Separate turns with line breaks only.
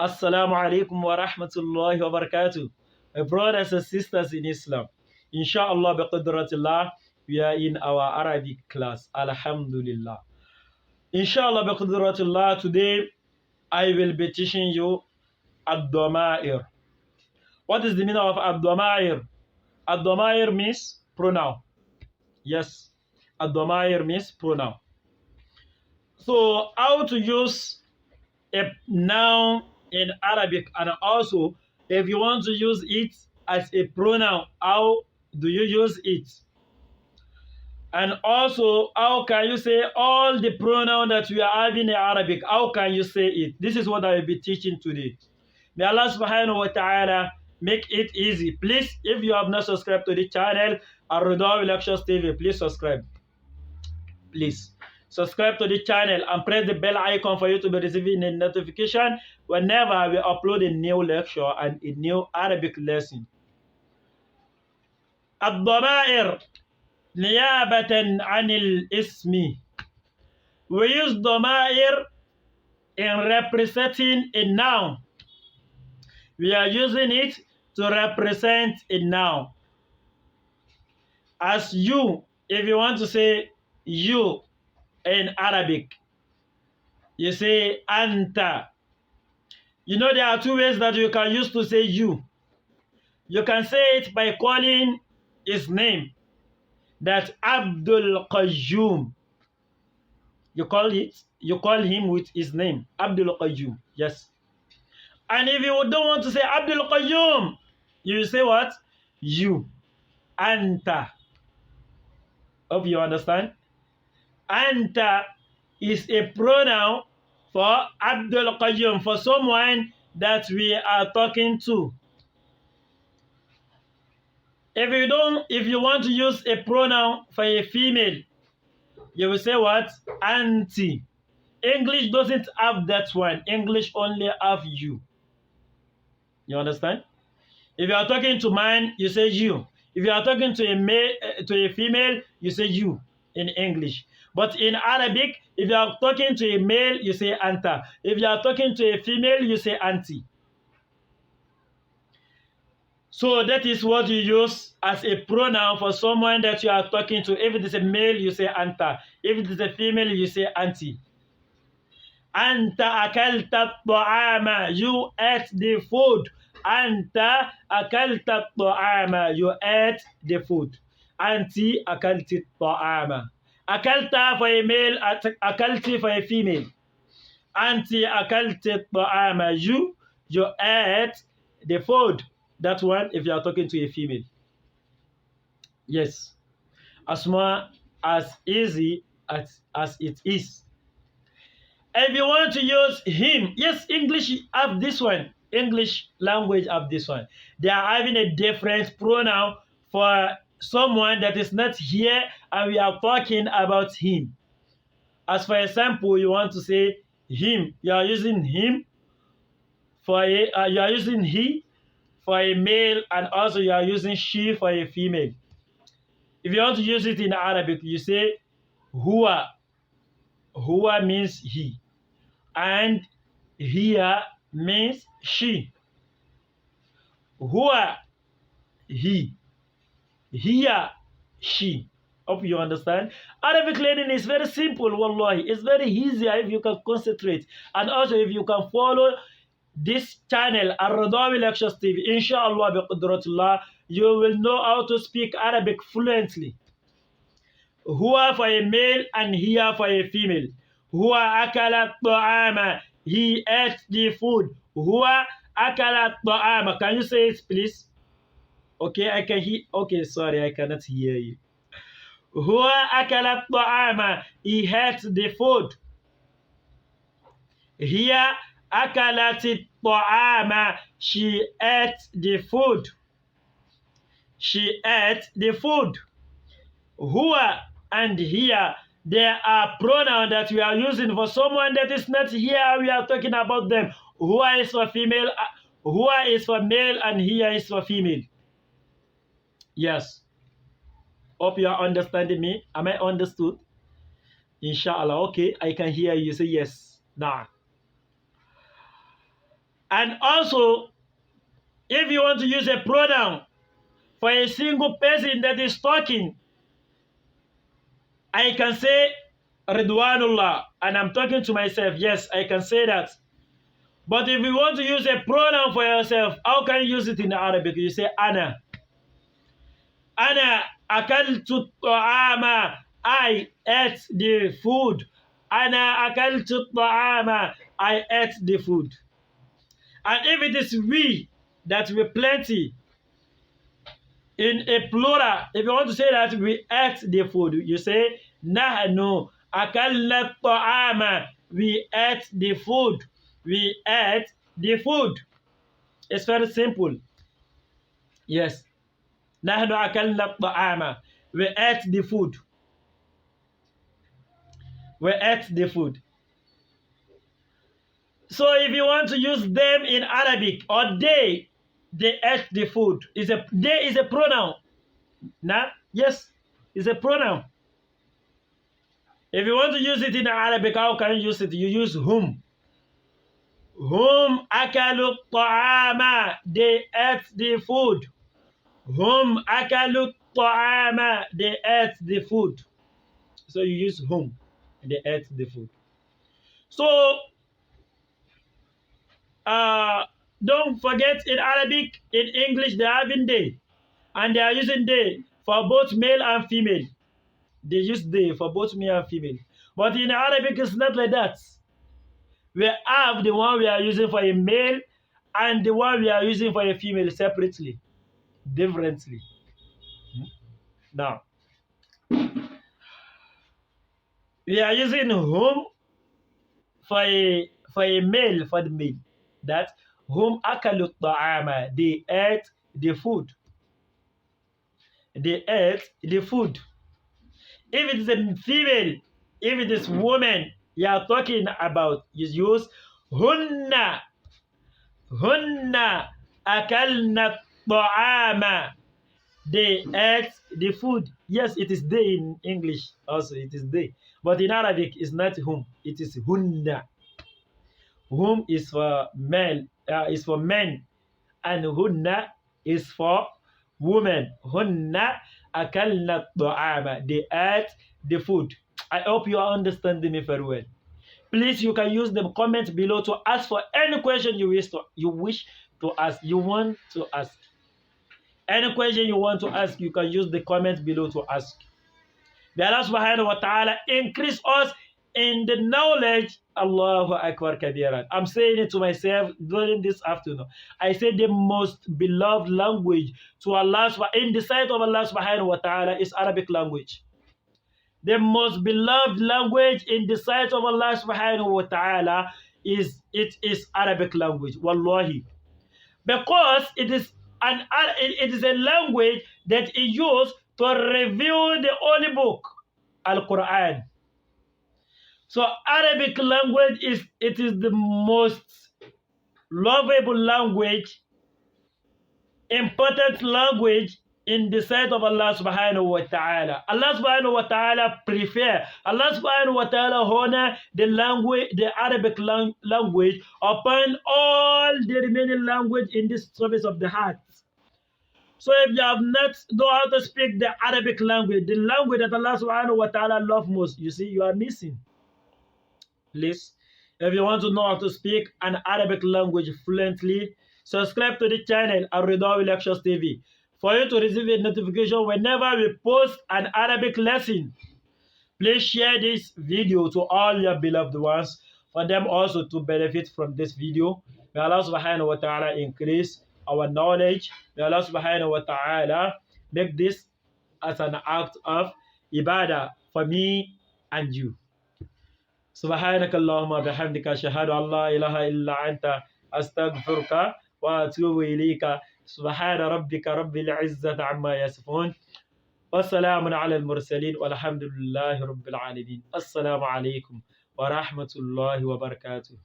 Assalamu alaikum wa rahmatullahi wa barakatuh. My brothers and sisters in Islam, inshallah bi qudratillah, we are in our Arabic class. Alhamdulillah. Inshallah bi qudratillah, today I will be teaching you ad-damair. What is the meaning of ad-damair? Ad-damair means pronoun. Yes, ad-damair means pronoun. So how to use a noun in Arabic, and also if you want to use it as a pronoun, how do you use it? And also, how can you say all the pronoun that we are having in Arabic? How can you say it? This is what I will be teaching today. May Allah subhanahu wa ta'ala make it easy. Please, if you have not subscribed to the channel, Arridowy Lectures TV, please subscribe. Please subscribe to the channel and press the bell icon for you to be receiving a notification whenever we upload a new lecture and a new Arabic lesson. الضمائر نيابة عن الاسم. We use ضمائر in representing a noun. We are using it to represent a noun. As you, if you want to say you in Arabic, you say anta. You know there are two ways that you can use to say you. You can say it by calling his name. That's Abdul Qayyum. You call him with his name, Abdul Qayyum. Yes. And if you don't want to say Abdul Qayyum, you say what? You. Anta. Hope you understand. Anta is a pronoun for Abdul Qayyum, for someone that we are talking to. If you want to use a pronoun for a female, you will say what? Auntie. English doesn't have that one. English only have you. You understand? If you are talking to man, you say you. If you are talking to a female, you say you in English. But in Arabic, if you are talking to a male, you say anta. If you are talking to a female, you say auntie. So that is what you use as a pronoun for someone that you are talking to. If it is a male, you say anta. If it is a female, you say auntie. Anta akalta ta'ama. You ate the food. Anta akalta ta'ama. You ate the food. Auntie akalti ta'ama. Akalta for a male, akalti for a female. Auntie akalti ta'ama. You ate the food. That one if you are talking to a female. Yes. As much as easy as it is. If you want to use him, yes, English have this one. English language have this one. They are having a different pronoun for someone that is not here and we are talking about him. As for example, you want to say him. You are using him for you are using he for a male, and also you are using she for a female. If you want to use it in Arabic, you say huwa. Huwa means he. And hiya means she. Huwa, he. Hiya, she. Hope you understand. Arabic learning is very simple, wallahi. It's very easy if you can concentrate. And also if you can follow this channel, Arridowy Lectures TV, inshallah bi qudratillah, you will know how to speak Arabic fluently. Huwa for a male and hiya for a female. Huwa akala ta'ama. He ate the food. Huwa akala ta'ama. Can you say it, please? Okay, I can hear. Okay, sorry, I cannot hear you. Huwa akala ta'ama. He ate the food. Hiya akalat ta'ama. She ate the food. She ate the food. Huwa and here, there are pronouns that we are using for someone that is not here. We are talking about them. Huwa is for female. Huwa is for male, and here is for female. Yes. Hope you are understanding me. Am I understood? Inshallah. Okay, I can hear you say yes. Nah. And also, if you want to use a pronoun for a single person that is talking, I can say Ridwanullah, and I'm talking to myself. Yes, I can say that. But if you want to use a pronoun for yourself, how can you use it in Arabic? You say Ana. Ana akaltu ta'ama. I ate the food. Ana akaltu ta'ama. I ate the food. And if it is we, that we plenty, in a plural, if you want to say that we ate the food, you say nahnu akalna ta'ama. We ate the food. We ate the food. It's very simple. Yes. نحن أكلنا الطعام. We ate the food. We ate the food. So if you want to use them in Arabic, or they ate the food. They is a pronoun. Nah? Yes, it's a pronoun. If you want to use it in Arabic, how can you use it? You use whom. Whom akalu ta'ama. They ate the food. Whom akalu ta'ama. They ate the food. So you use whom. They ate the food. So don't forget, in Arabic, in English, they are having they. And they are using they for both male and female. They use they for both male and female. But in Arabic, it's not like that. We have the one we are using for a male and the one we are using for a female separately, differently. Now, we are using whom for a male, for the male. That whom akalu ta'ama. They ate the food. They ate the food. If it is a female, if it is woman you are talking about, you use hunna. Hunna akalna ta'ama. They ate the food. Yes, it is they in English also. It is they. But in Arabic, it's not whom. It is hunna. Whom is for male, is for men, and hunna is for women. Hunna akalna ta'ama. They ate the food. I hope you are understanding me very well. Please, you can use the comment below to ask for any question you wish to ask. You want to ask. Any question you want to ask, you can use the comment below to ask. May Allah subhanahu wa ta'ala increase us in the knowledge. Allahu Akbar Kabiran. I'm saying it to myself during this afternoon. I say the most beloved language to Allah in the sight of Allah subhanahu wa ta'ala is Arabic language. The most beloved language in the sight of Allah subhanahu wa ta'ala is Arabic language. Wallahi. Because it is a language that is used to review the holy book, Al-Quran. So Arabic language is the most lovable language, important language in the sight of Allah subhanahu wa ta'ala. Allah subhanahu wa ta'ala prefer, Allah subhanahu wa ta'ala honor the language, the Arabic language upon all the remaining language in this service of the heart. So if you have not know how to speak the Arabic language, the language that Allah subhanahu wa ta'ala loves most, you see, you are missing. Please, if you want to know how to speak an Arabic language fluently, subscribe to the channel Arridowy Lectures TV for you to receive a notification whenever we post an Arabic lesson. Please share this video to all your beloved ones for them also to benefit from this video. May Allah subhanahu wa ta'ala increase our knowledge. May Allah subhanahu wa ta'ala make this as an act of ibadah for me and you. سبحانك اللهم بحمدك أشهد أن لا إله إلا أنت أستغفرك وأتوب إليك سبحان ربك رب العزة عما يصفون والسلام على المرسلين والحمد لله رب العالمين. السلام عليكم ورحمة الله وبركاته.